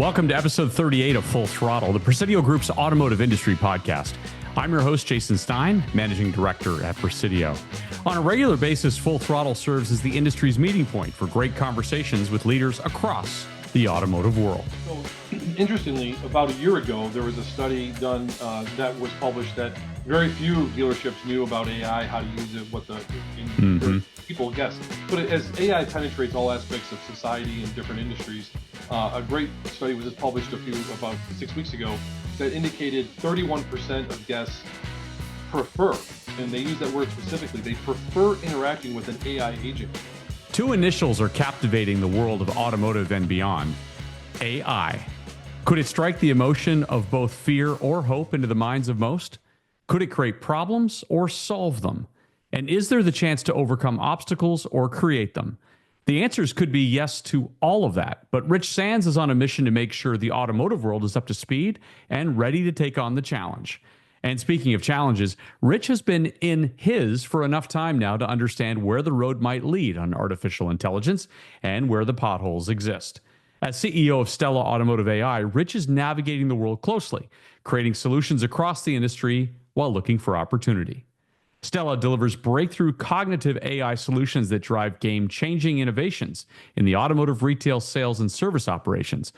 Welcome to episode 38 of Full Throttle, the Presidio Group's automotive industry podcast. I'm your host, Jason Stein, Managing Director at Presidio. On a regular basis, Full Throttle serves as the industry's meeting point for great conversations with leaders across the automotive world. So, interestingly, about a year ago, there was a study done that was published that very few dealerships knew about AI, how to use it, what the people guess. But as AI penetrates all aspects of society and different industries, a great study was just published about 6 weeks ago that indicated 31% of guests prefer, and they use that word specifically, they prefer interacting with an AI agent. Two initials are captivating the world of automotive and beyond. AI. Could it strike the emotion of both fear or hope into the minds of most? Could it create problems or solve them? And is there the chance to overcome obstacles or create them? The answers could be yes to all of that, but Rich Sands is on a mission to make sure the automotive world is up to speed and ready to take on the challenge. And speaking of challenges, Rich has been in his for enough time now to understand where the road might lead on artificial intelligence and where the potholes exist. As CEO of Stella Automotive AI, Rich is navigating the world closely, creating solutions across the industry while looking for opportunity. Stella delivers breakthrough cognitive AI solutions that drive game-changing innovations in the automotive retail sales and service operations,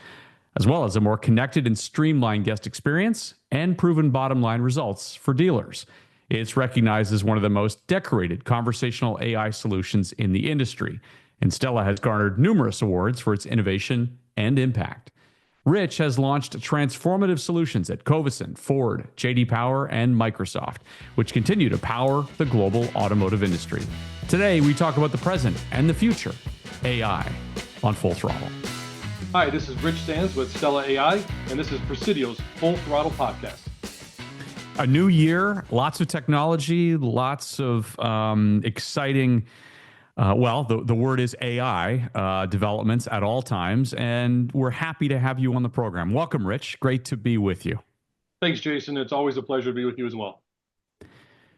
as well as a more connected and streamlined guest experience and proven bottom-line results for dealers. It's recognized as one of the most decorated conversational AI solutions in the industry, and Stella has garnered numerous awards for its innovation and impact. Rich has launched transformative solutions at Covison, Ford, J.D. Power, and Microsoft, which continue to power the global automotive industry. Today, we talk about the present and the future, AI on Full Throttle. Hi, this is Rich Sands with Stella AI, and this is Presidio's Full Throttle Podcast. A new year, lots of technology, lots of exciting the word is AI developments at all times, and we're happy to have you on the program. Welcome, Rich. Great to be with you. Thanks, Jason. It's always a pleasure to be with you as well.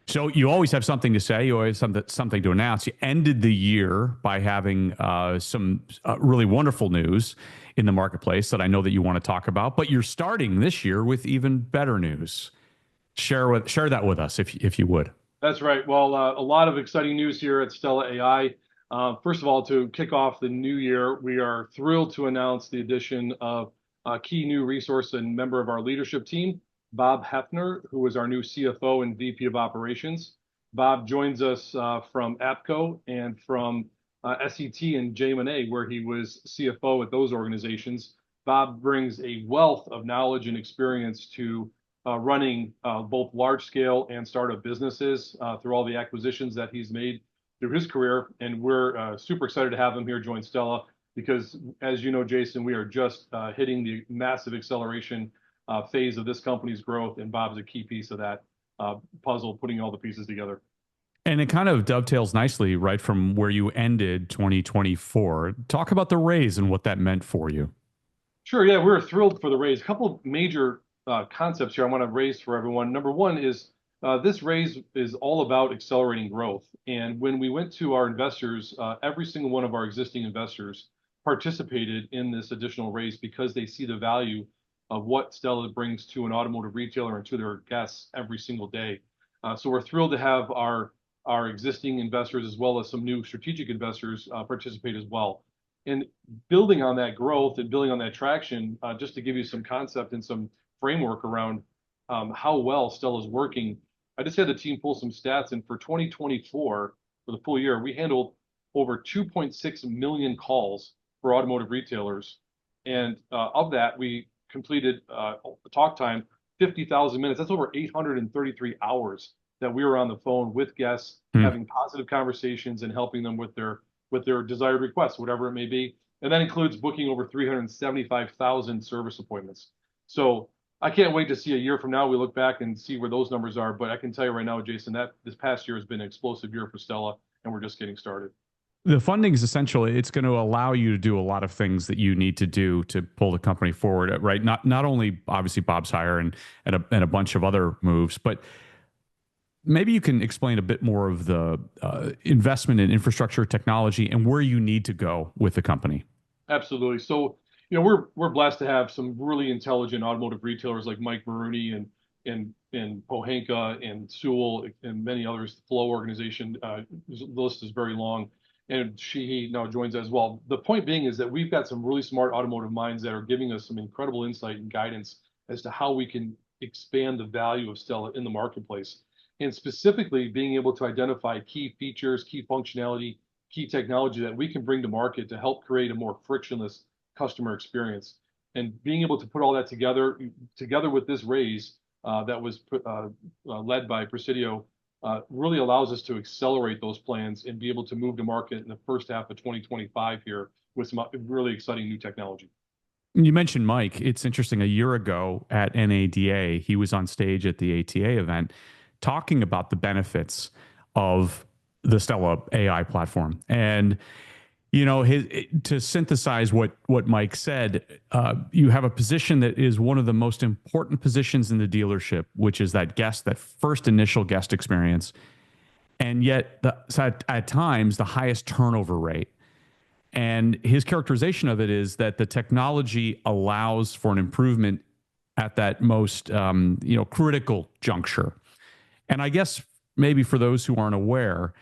So you always have something to say. You always have something to announce. You ended the year by having some really wonderful news in the marketplace that I know that you want to talk about, but you're starting this year with even better news. Share that with us, if you would. That's right. Well, a lot of exciting news here at Stella AI. First of all, to kick off the new year, we are thrilled to announce the addition of a key new resource and member of our leadership team, Bob Hefner, who is our new CFO and VP of Operations. Bob joins us from APCO and from SET and J&A, where he was CFO at those organizations. Bob brings a wealth of knowledge and experience to running both large-scale and startup businesses through all the acquisitions that he's made through his career. And we're super excited to have him here join Stella because, as you know, Jason, we are just hitting the massive acceleration phase of this company's growth, and Bob's a key piece of that puzzle, putting all the pieces together. And it kind of dovetails nicely right from where you ended 2024. Talk about the raise and what that meant for you. Sure, yeah, we're thrilled for the raise. A couple of major concepts here I want to raise for everyone. Number one is this raise is all about accelerating growth. And when we went to our investors, every single one of our existing investors participated in this additional raise because they see the value of what Stella brings to an automotive retailer and to their guests every single day. So we're thrilled to have our existing investors as well as some new strategic investors participate as well. And building on that growth and building on that traction, just to give you some concept and some framework around how well Stella's working, I just had the team pull some stats, and for 2024, for the full year, we handled over 2.6 million calls for automotive retailers. And of that, we completed talk time 50,000 minutes. That's over 833 hours that we were on the phone with guests, having positive conversations and helping them with their desired requests, whatever it may be. And that includes booking over 375,000 service appointments. So I can't wait to see a year from now. We look back and see where those numbers are. But I can tell you right now, Jason, that this past year has been an explosive year for Stella, and we're just getting started. The funding is essential. It's going to allow you to do a lot of things that you need to do to pull the company forward, right? Not only obviously Bob's hire and a bunch of other moves, but maybe you can explain a bit more of the investment in infrastructure, technology, and where you need to go with the company. Absolutely. So we're blessed to have some really intelligent automotive retailers like Mike Maroney and Pohanka and Sewell and many others. The Flow organization, the list is very long, and he now joins as well. The point being is that we've got some really smart automotive minds that are giving us some incredible insight and guidance as to how we can expand the value of Stella in the marketplace, and specifically being able to identify key features, key functionality, key technology that we can bring to market to help create a more frictionless customer experience. And being able to put all that together with this raise that was led by Presidio, really allows us to accelerate those plans and be able to move to market in the first half of 2025 here with some really exciting new technology. You mentioned Mike. It's interesting. A year ago at NADA, he was on stage at the ATA event talking about the benefits of the Stella AI platform. And to synthesize what Mike said, you have a position that is one of the most important positions in the dealership, which is that first initial guest experience, and yet at times the highest turnover rate. And his characterization of it is that the technology allows for an improvement at that most critical juncture. And I guess maybe for those who aren't aware,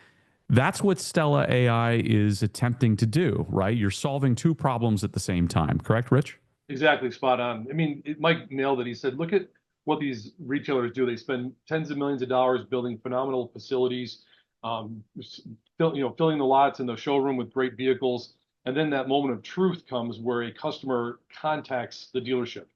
that's what Stella AI is attempting to do, right? You're solving two problems at the same time, correct, Rich? Exactly, spot on. I mean, Mike nailed it. He said, look at what these retailers do. They spend tens of millions of dollars building phenomenal facilities, filling the lots in the showroom with great vehicles. And then that moment of truth comes where a customer contacts the dealership.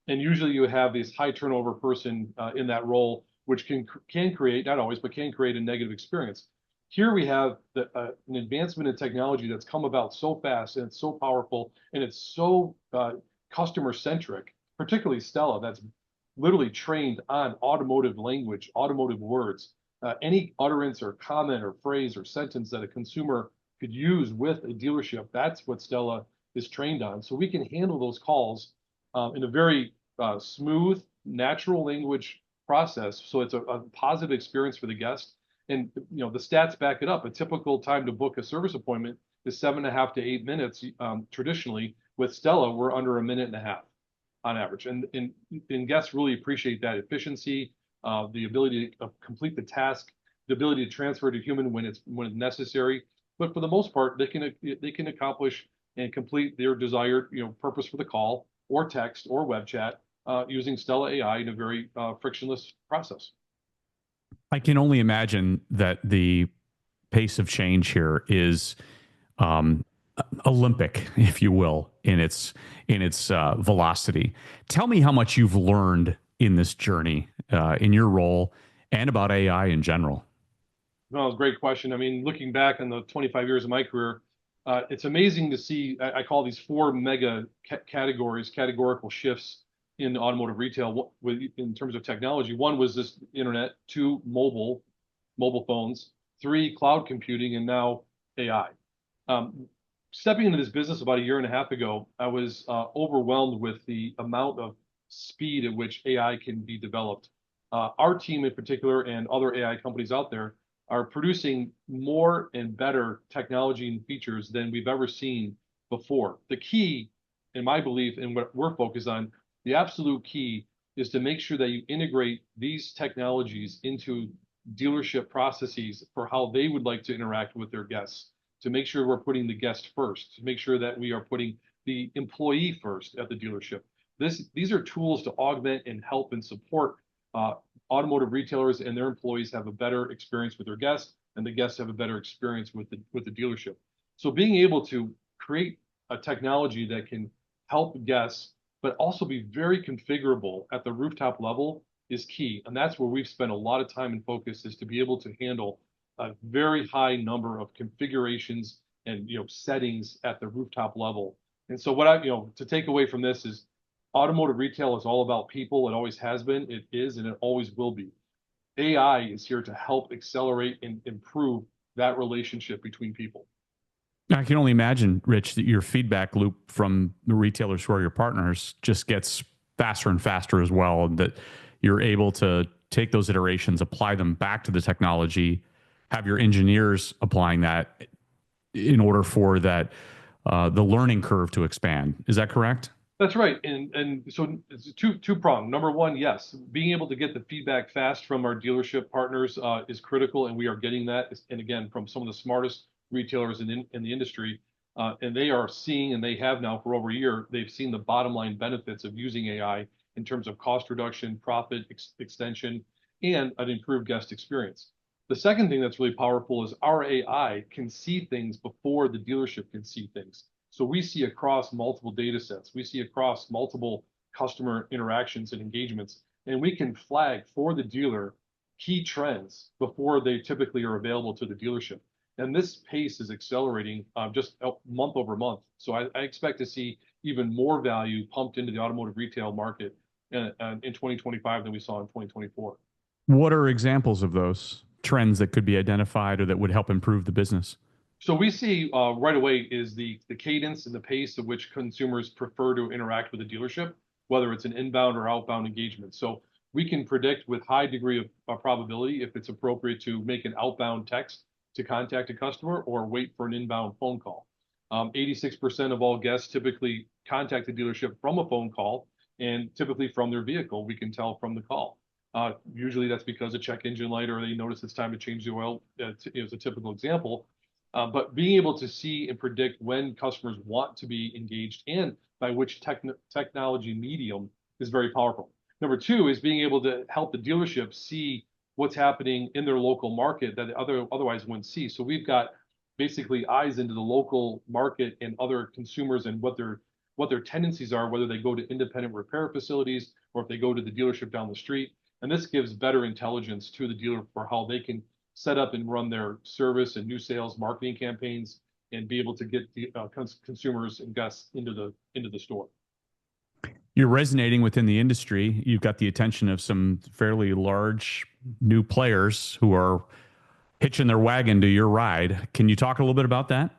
And usually you have this high turnover person in that role, which can create, not always, but can create a negative experience. Here we have an advancement in technology that's come about so fast and it's so powerful and it's so customer centric, particularly Stella, that's literally trained on automotive language, automotive words. Any utterance or comment or phrase or sentence that a consumer could use with a dealership, that's what Stella is trained on. So we can handle those calls in a very smooth, natural language process. So it's a positive experience for the guest. And the stats back it up. A typical time to book a service appointment is 7.5 to 8 minutes. Traditionally, with Stella, we're under a minute and a half on average. And guests really appreciate that efficiency, the ability to complete the task, the ability to transfer to human when it's necessary. But for the most part, they can accomplish and complete their desired purpose for the call or text or web chat using Stella AI in a very frictionless process. I can only imagine that the pace of change here is Olympic, if you will, in its velocity. Tell me how much you've learned in this journey, in your role, and about AI in general. Well, it's a great question. I mean, looking back on the 25 years of my career, it's amazing to see. I call these four mega categorical shifts in automotive retail in terms of technology. One was this internet, two, mobile phones, three, cloud computing, and now AI. Stepping into this business about a year and a half ago, I was overwhelmed with the amount of speed at which AI can be developed. Our team in particular and other AI companies out there are producing more and better technology and features than we've ever seen before. The key, in my belief, and what we're focused on, the absolute key is to make sure that you integrate these technologies into dealership processes for how they would like to interact with their guests, to make sure we're putting the guest first, to make sure that we are putting the employee first at the dealership. These are tools to augment and help and support automotive retailers and their employees have a better experience with their guests, and the guests have a better experience with the dealership. So being able to create a technology that can help guests, but also be very configurable at the rooftop level is key. And that's where we've spent a lot of time and focus, is to be able to handle a very high number of configurations and settings at the rooftop level. And so what to take away from this is automotive retail is all about people. It always has been, it is, and it always will be. AI is here to help accelerate and improve that relationship between people. I can only imagine, Rich, that your feedback loop from the retailers who are your partners just gets faster and faster as well, and that you're able to take those iterations, apply them back to the technology, have your engineers applying that in order for that the learning curve to expand. Is that correct? That's right. And so it's two pronged. Number one, yes, being able to get the feedback fast from our dealership partners is critical, and we are getting that. And again, from some of the smartest retailers in the industry, and they are seeing, and they have now for over a year, they've seen the bottom line benefits of using AI in terms of cost reduction, profit extension, and an improved guest experience. The second thing that's really powerful is our AI can see things before the dealership can see things. So we see across multiple data sets, we see across multiple customer interactions and engagements, and we can flag for the dealer key trends before they typically are available to the dealership. And this pace is accelerating just month over month. So I expect to see even more value pumped into the automotive retail market in 2025 than we saw in 2024. What are examples of those trends that could be identified or that would help improve the business? So we see right away is the cadence and the pace at which consumers prefer to interact with a dealership, whether it's an inbound or outbound engagement. So we can predict with high degree of probability if it's appropriate to make an outbound text to contact a customer or wait for an inbound phone call. 86% of all guests typically contact the dealership from a phone call and typically from their vehicle. We can tell from the call. Usually that's because a check engine light or they notice it's time to change the oil is a typical example. But being able to see and predict when customers want to be engaged and by which technology medium is very powerful. Number two is being able to help the dealership see what's happening in their local market that they otherwise wouldn't see. So we've got basically eyes into the local market and other consumers and what their tendencies are, whether they go to independent repair facilities or if they go to the dealership down the street. And this gives better intelligence to the dealer for how they can set up and run their service and new sales marketing campaigns and be able to get the consumers and guests into the store. You're resonating within the industry. You've got the attention of some fairly large new players who are hitching their wagon to your ride. Can you talk a little bit about that?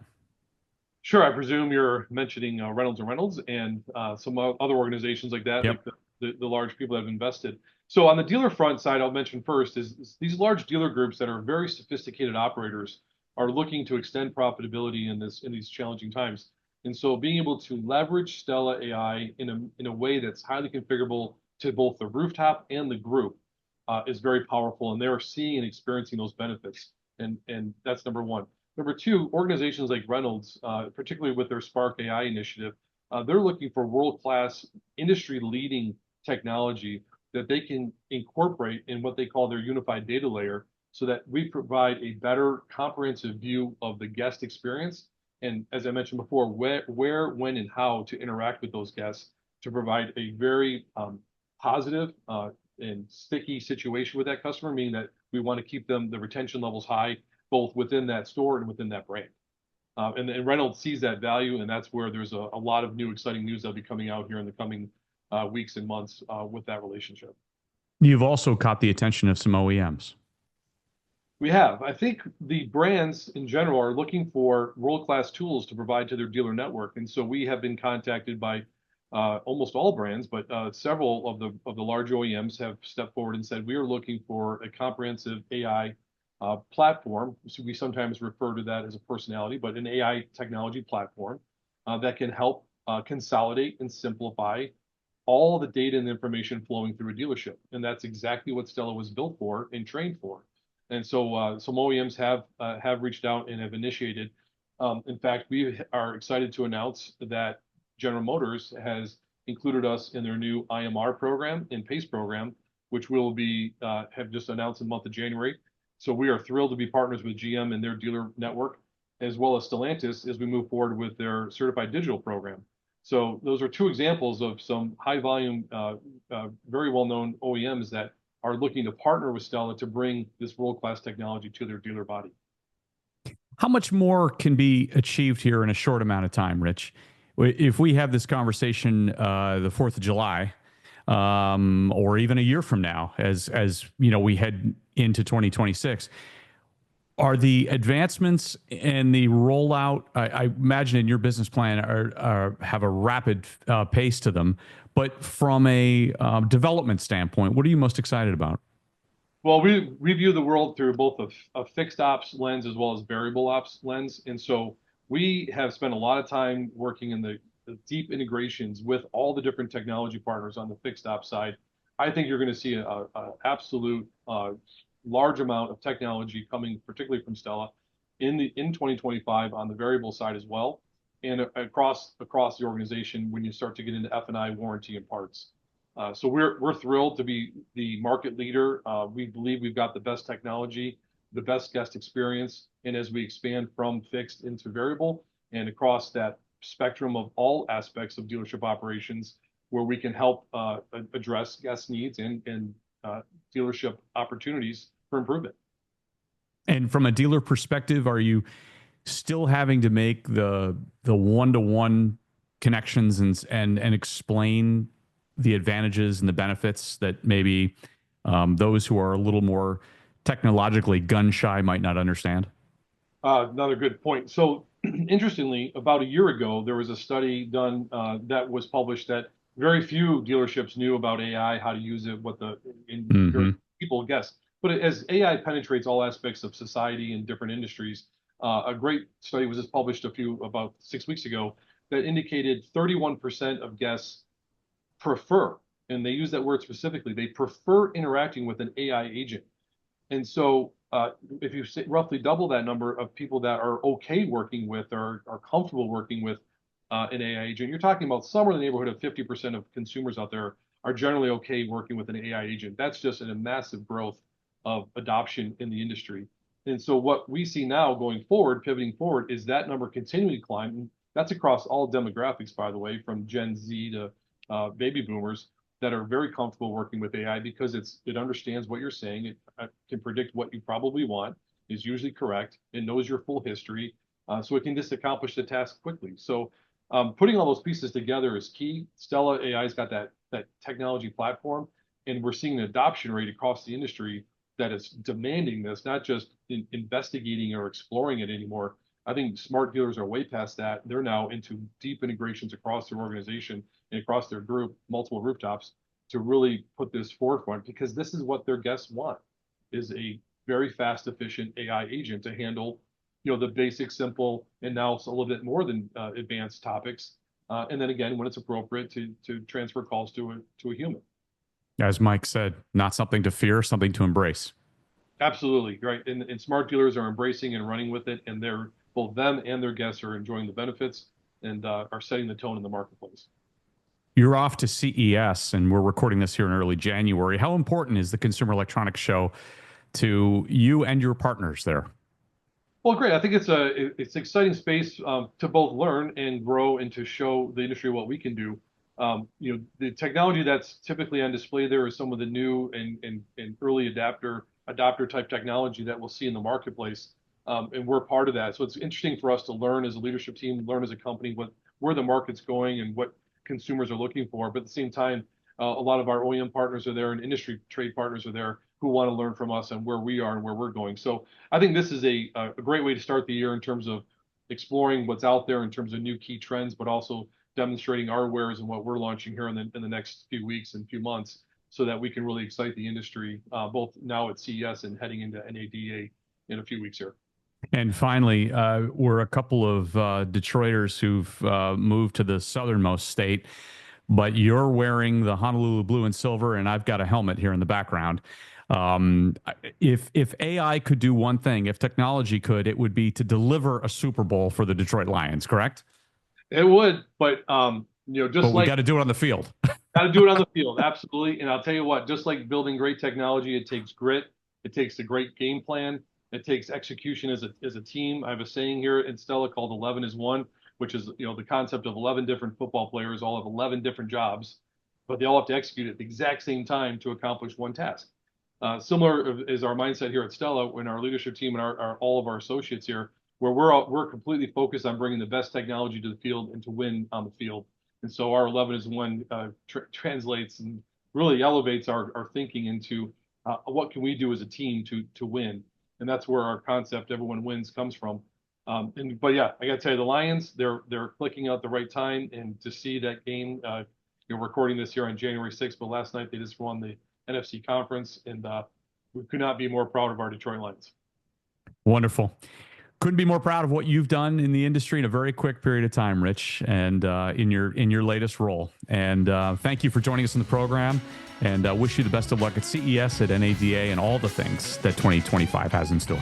Sure, I presume you're mentioning Reynolds and Reynolds and some other organizations like that, Yep. like the large people that have invested. So on the dealer front side, I'll mention first is these large dealer groups that are very sophisticated operators are looking to extend profitability in these challenging times. And so being able to leverage Stella AI in a way that's highly configurable to both the rooftop and the group is very powerful, and they're seeing and experiencing those benefits. And that's number one. Number two, organizations like Reynolds, particularly with their Spark AI initiative, they're looking for world-class, industry-leading technology that they can incorporate in what they call their unified data layer so that we provide a better comprehensive view of the guest experience. And as I mentioned before, where, when, and how to interact with those guests to provide a very positive and sticky situation with that customer, meaning that we want to keep the retention levels high, both within that store and within that brand. And Reynolds sees that value, and that's where there's a lot of new exciting news that'll be coming out here in the coming weeks and months with that relationship. You've also caught the attention of some OEMs. We have. I think the brands in general are looking for world-class tools to provide to their dealer network, and so we have been contacted by almost all brands, but several of the large OEMs have stepped forward and said we are looking for a comprehensive AI platform. So we sometimes refer to that as a personality, but an AI technology platform that can help consolidate and simplify all the data and information flowing through a dealership. And that's exactly what Stella was built for and trained for. And so some OEMs have reached out and have initiated. In fact, we are excited to announce that General Motors has included us in their new IMR program and PACE program, which will be have just announced in the month of January. So we are thrilled to be partners with GM and their dealer network, as well as Stellantis as we move forward with their certified digital program. So those are two examples of some high volume, very well-known OEMs that are looking to partner with Stella to bring this world-class technology to their dealer body. How much more can be achieved here in a short amount of time, Rich? If we have this conversation the 4th of July, or even a year from now, as you know, we head into 2026, are the advancements and the rollout, I imagine in your business plan, have a rapid pace to them, but from a development standpoint, what are you most excited about? Well, we view the world through both a fixed ops lens as well as variable ops lens. And so We have spent a lot of time working in the deep integrations with all the different technology partners on the fixed op side. I think you're going to see a absolute large amount of technology coming, particularly from Stella, in 2025 on the variable side as well, and across the organization when you start to get into F&I warranty and parts. So we're thrilled to be the market leader. We believe we've got the best technology, the best guest experience, and as we expand from fixed into variable and across that spectrum of all aspects of dealership operations, where we can help address guest needs and dealership opportunities for improvement. And from a dealer perspective, are you still having to make the one-to-one connections and explain the advantages and the benefits that maybe those who are a little more technologically gun shy might not understand? Another good point. So, interestingly, about a year ago, there was a study done that was published that very few dealerships knew about AI, how to use it, what the very people guess. But as AI penetrates all aspects of society and different industries, a great study was just published about 6 weeks ago that indicated 31% of guests prefer, and they use that word specifically, they prefer interacting with an AI agent. And so, if you say roughly double that number of people that are okay working with or are comfortable working with an AI agent, you're talking about somewhere in the neighborhood of 50% of consumers out there are generally okay working with an AI agent. That's just a massive growth of adoption in the industry. And so, what we see now going forward, pivoting forward, is that number continuing to climb. And that's across all demographics, by the way, from Gen Z to baby boomers that are very comfortable working with AI because it understands what you're saying. It can predict what you probably want, is usually correct, it knows your full history, so it can just accomplish the task quickly. So putting all those pieces together is key. Stella AI's got that technology platform, and we're seeing an adoption rate across the industry that is demanding this, not just investigating or exploring it anymore. I think smart dealers are way past that. They're now into deep integrations across their organization and across their group, multiple rooftops, to really put this forefront because this is what their guests want: is a very fast, efficient AI agent to handle, the basic, simple, and now a little bit more than advanced topics. And then again, when it's appropriate, to transfer calls to a human. As Mike said, not something to fear, something to embrace. Absolutely, right. And smart dealers are embracing and running with it, and they're both them and their guests are enjoying the benefits and are setting the tone in the marketplace. You're off to CES, and we're recording this here in early January. How important is the Consumer Electronics Show to you and your partners there? Well, great. I think it's an exciting space to both learn and grow and to show the industry what we can do. The technology that's typically on display there is some of the new and early adopter type technology that we'll see in the marketplace, and we're part of that. So it's interesting for us to learn as a leadership team, learn as a company where the market's going and what consumers are looking for. But at the same time, a lot of our OEM partners are there and industry trade partners are there who want to learn from us and where we are and where we're going. So I think this is a great way to start the year in terms of exploring what's out there in terms of new key trends, but also demonstrating our wares and what we're launching here in the next few weeks and few months so that we can really excite the industry, both now at CES and heading into NADA in a few weeks here. And finally, we're a couple of Detroiters who've moved to the southernmost state, but you're wearing the Honolulu blue and silver, and I've got a helmet here in the background. If AI could do one thing, if technology could, it would be to deliver a Super Bowl for the Detroit Lions, correct? It would, but but we got to do it on the field. Got to do it on the field, absolutely. And I'll tell you what, just like building great technology, it takes grit, it takes a great game plan, it takes execution as a team. I have a saying here in Stella called 11 is one, which is the concept of 11 different football players all have 11 different jobs, but they all have to execute at the exact same time to accomplish one task. Similar is our mindset here at Stella when our leadership team and all of our associates here, where we're completely focused on bringing the best technology to the field and to win on the field. And so our 11 is one translates and really elevates our thinking into what can we do as a team to win. And that's where our concept "everyone wins" comes from. But yeah, I got to tell you, the Lions, they're clicking out the right time, and to see that game, you're recording this here on January 6th, but last night they just won the NFC conference, and we could not be more proud of our Detroit Lions. Wonderful. Couldn't be more proud of what you've done in the industry in a very quick period of time, Rich, and in your latest role. And thank you for joining us in the program. And wish you the best of luck at CES, at NADA, and all the things that 2025 has in store.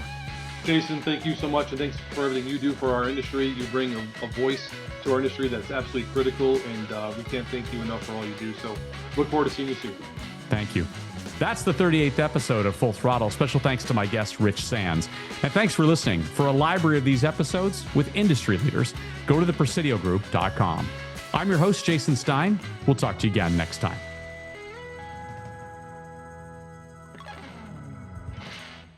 Jason, thank you so much, and thanks for everything you do for our industry. You bring a voice to our industry that's absolutely critical, and we can't thank you enough for all you do. So look forward to seeing you soon. Thank you. That's the 38th episode of Full Throttle. Special thanks to my guest, Rich Sands. And thanks for listening. For a library of these episodes with industry leaders, go to thepresidiogroup.com. I'm your host, Jason Stein. We'll talk to you again next time.